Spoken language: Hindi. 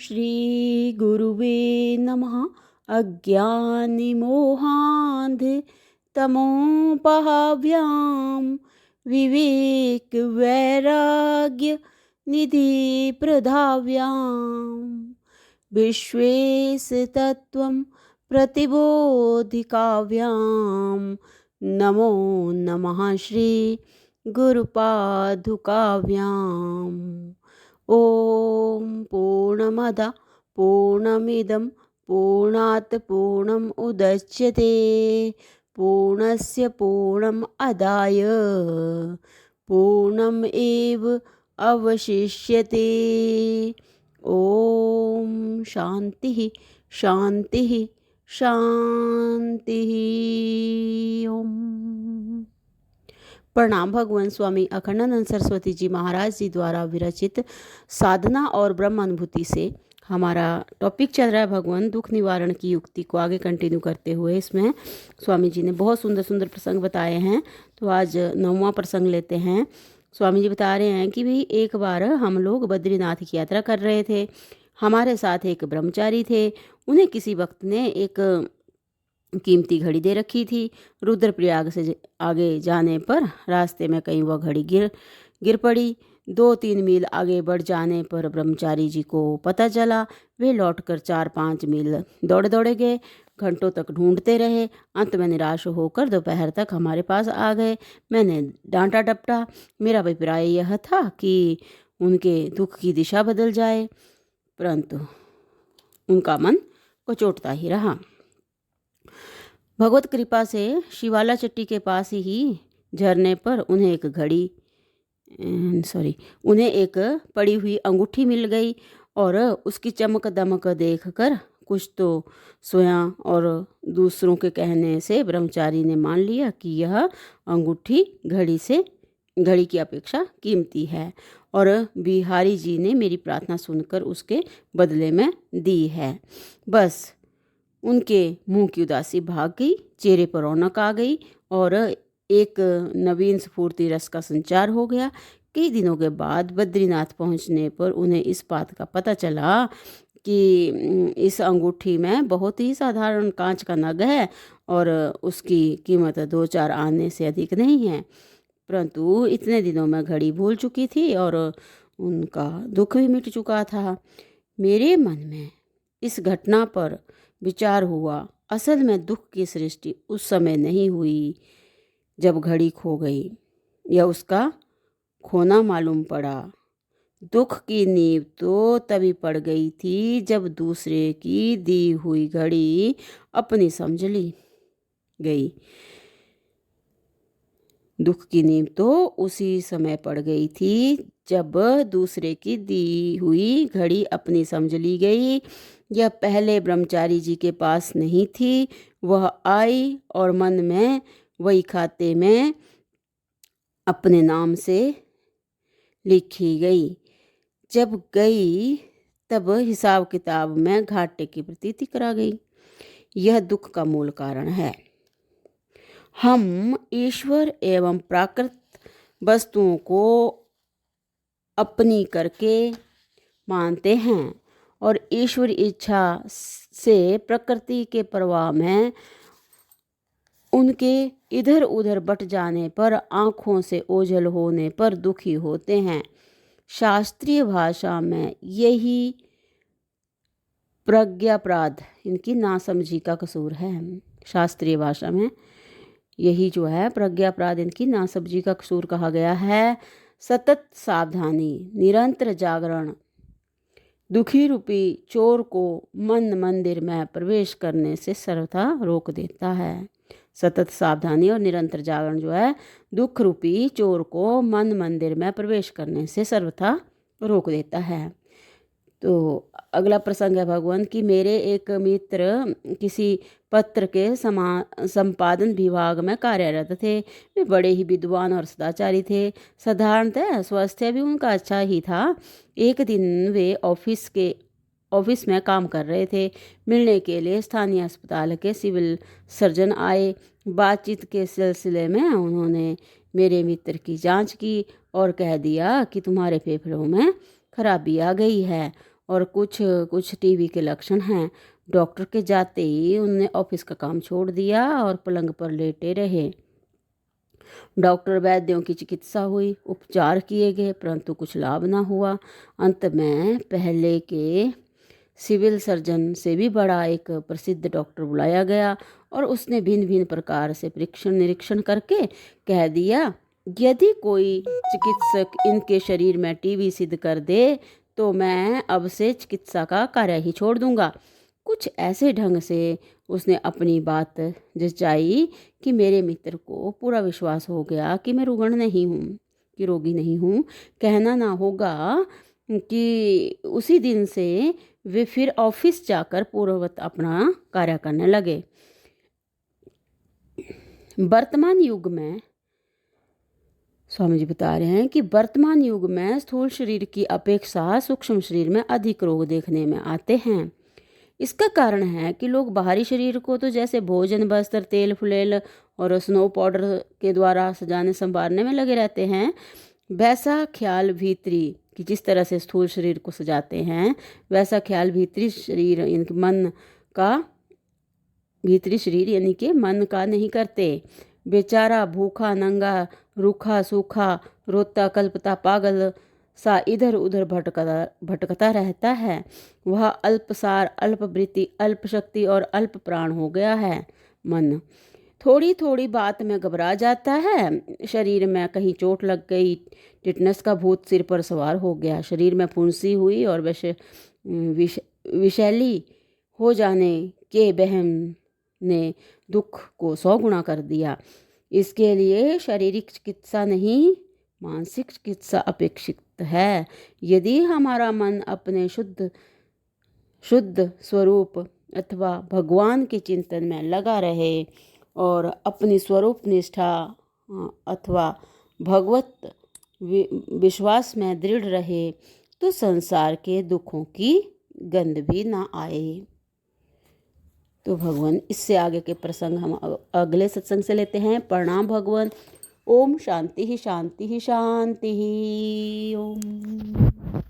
श्री गुरुवे नमः। अज्ञानमोहान्धतमोपहाव्यां विवेकवैराग्यनिधिप्रदाव्यां विश्वेशतत्त्वं प्रतिबोधिकाव्यां नमो नमः श्री गुरुपादुकाव्याम्। ॐ पूर्णमद पूर्णमिदं पूर्णात् पूर्णम् उदच्यते पूर्णस्य पूर्णम् आदाय पूर्णम् एव अवशिष्यते। ॐ शान्तिः शान्तिः शान्तिः। ओम। प्रणाम। भगवान स्वामी अखंडानंद सरस्वती जी महाराज जी द्वारा विरचित साधना और ब्रह्म अनुभूति से हमारा टॉपिक चल रहा है भगवान दुख निवारण की युक्ति को आगे कंटिन्यू करते हुए। इसमें स्वामी जी ने बहुत सुंदर सुंदर प्रसंग बताए हैं। तो आज 9वां प्रसंग लेते हैं। स्वामी जी बता रहे हैं कि भाई एक बार हम लोग बद्रीनाथ की यात्रा कर रहे थे। हमारे साथ एक ब्रह्मचारी थे। उन्हें किसी वक्त ने एक कीमती घड़ी दे रखी थी। रुद्रप्रयाग से आगे जाने पर रास्ते में कहीं वह घड़ी गिर पड़ी। 2-3 मील आगे बढ़ जाने पर ब्रह्मचारी जी को पता चला। वे लौटकर 4-5 मील दौड़े गए। घंटों तक ढूंढते रहे। अंत में निराश होकर दोपहर तक हमारे पास आ गए। मैंने डांटा डपटा। मेरा अभिप्राय यह था कि उनके दुख की दिशा बदल जाए, परंतु उनका मन कचोटता ही रहा। भगवत कृपा से शिवाला चट्टी के पास ही झरने पर उन्हें एक पड़ी हुई अंगूठी मिल गई और उसकी चमक दमक देखकर कुछ तो स्वयं और दूसरों के कहने से ब्रह्मचारी ने मान लिया कि यह अंगूठी घड़ी की अपेक्षा कीमती है और बिहारी जी ने मेरी प्रार्थना सुनकर उसके बदले में दी है। बस उनके मुंह की उदासी भाग गई, चेहरे पर रौनक आ गई और एक नवीन स्फूर्ति रस का संचार हो गया। कई दिनों के बाद बद्रीनाथ पहुंचने पर उन्हें इस बात का पता चला कि इस अंगूठी में बहुत ही साधारण कांच का नग है और उसकी कीमत 2-4 आने से अधिक नहीं है। परंतु इतने दिनों में घड़ी भूल चुकी थी और उनका दुख भी मिट चुका था। मेरे मन में इस घटना पर विचार हुआ। असल में दुख की सृष्टि उस समय नहीं हुई जब घड़ी खो गई या उसका खोना मालूम पड़ा। दुख की नींव तो तभी पड़ गई थी जब दूसरे की दी हुई घड़ी अपनी समझ ली गई। दुख की नींव तो उसी समय पड़ गई थी जब दूसरे की दी हुई घड़ी अपनी समझ ली गई। यह पहले ब्रह्मचारी जी के पास नहीं थी। वह आई और मन में वही खाते में अपने नाम से लिखी गई। जब गई तब हिसाब किताब में घाटे की प्रतीति करा गई। यह दुख का मूल कारण है। हम ईश्वर एवं प्राकृत वस्तुओं को अपनी करके मानते हैं और ईश्वर इच्छा से प्रकृति के प्रवाह में उनके इधर उधर बट जाने पर, आँखों से ओझल होने पर दुखी होते हैं। शास्त्रीय भाषा में यही प्रज्ञापराध, इनकी नासमझी का कसूर है। शास्त्रीय भाषा में यही जो है प्रज्ञापराध, इनकी नासमझी का कसूर कहा गया है। सतत सावधानी, निरंतर जागरण दुखी रूपी चोर को मन मंदिर में प्रवेश करने से सर्वथा रोक देता है। सतत सावधानी और निरंतर जागरण जो है दुख रूपी चोर को मन मंदिर में प्रवेश करने से सर्वथा रोक देता है। तो अगला प्रसंग है भगवान कि मेरे एक मित्र किसी पत्र के संपादन विभाग में कार्यरत थे। वे बड़े ही विद्वान और सदाचारी थे। साधारणतः स्वास्थ्य भी उनका अच्छा ही था। एक दिन वे ऑफिस में काम कर रहे थे। मिलने के लिए स्थानीय अस्पताल के सिविल सर्जन आए। बातचीत के सिलसिले में उन्होंने मेरे मित्र की जांच की और कह दिया कि तुम्हारे फेफड़ों में खराबी आ गई है और कुछ कुछ टीबी के लक्षण हैं। डॉक्टर के जाते ही उन्होंने ऑफिस का काम छोड़ दिया और पलंग पर लेटे रहे। डॉक्टर वैद्यों की चिकित्सा हुई, उपचार किए गए, परंतु कुछ लाभ न हुआ। अंत में पहले के सिविल सर्जन से भी बड़ा एक प्रसिद्ध डॉक्टर बुलाया गया और उसने भिन्न भिन्न प्रकार से परीक्षण निरीक्षण करके कह दिया, यदि कोई चिकित्सक इनके शरीर में टीबी सिद्ध कर दे तो मैं अब से चिकित्सा का कार्य ही छोड़ दूंगा। कुछ ऐसे ढंग से उसने अपनी बात जचाई कि मेरे मित्र को पूरा विश्वास हो गया कि मैं रुग्ण नहीं हूँ, कि रोगी नहीं हूँ। कहना ना होगा कि उसी दिन से वे फिर ऑफिस जाकर पूर्ववत अपना कार्य करने लगे। वर्तमान युग में स्वामी जी बता रहे हैं कि वर्तमान युग में स्थूल शरीर की अपेक्षा सूक्ष्म शरीर में अधिक रोग देखने में आते हैं। इसका कारण है कि लोग बाहरी शरीर को तो जैसे भोजन, वस्त्र, तेल, फुलेल और स्नो पाउडर के द्वारा सजाने संवारने में लगे रहते हैं, वैसा ख्याल भीतरी कि जिस तरह से स्थूल शरीर को सजाते हैं वैसा ख्याल भीतरी शरीर यानी कि मन का नहीं करते। बेचारा भूखा, नंगा, रूखा, सूखा, रोता, कल्पता, पागल सा इधर उधर भटकता रहता है। वह अल्पसार, अल्पवृत्ति, अल्प शक्ति और अल्प प्राण हो गया है। मन थोड़ी थोड़ी बात में घबरा जाता है। शरीर में कहीं चोट लग गई, टिटनस का भूत सिर पर सवार हो गया, शरीर में फुंसी हुई और विषैली हो जाने के वहम ने दुख को 100 गुना कर दिया। इसके लिए शारीरिक चिकित्सा नहीं, मानसिक चिकित्सा अपेक्षित है। यदि हमारा मन अपने शुद्ध स्वरूप अथवा भगवान के चिंतन में लगा रहे और अपनी स्वरूप निष्ठा अथवा भगवत विश्वास में दृढ़ रहे तो संसार के दुखों की गंध भी ना आए। तो भगवान, इससे आगे के प्रसंग हम अगले सत्संग से लेते हैं। प्रणाम भगवान। ओम शांति ही शांति ही शांति ही। ओम।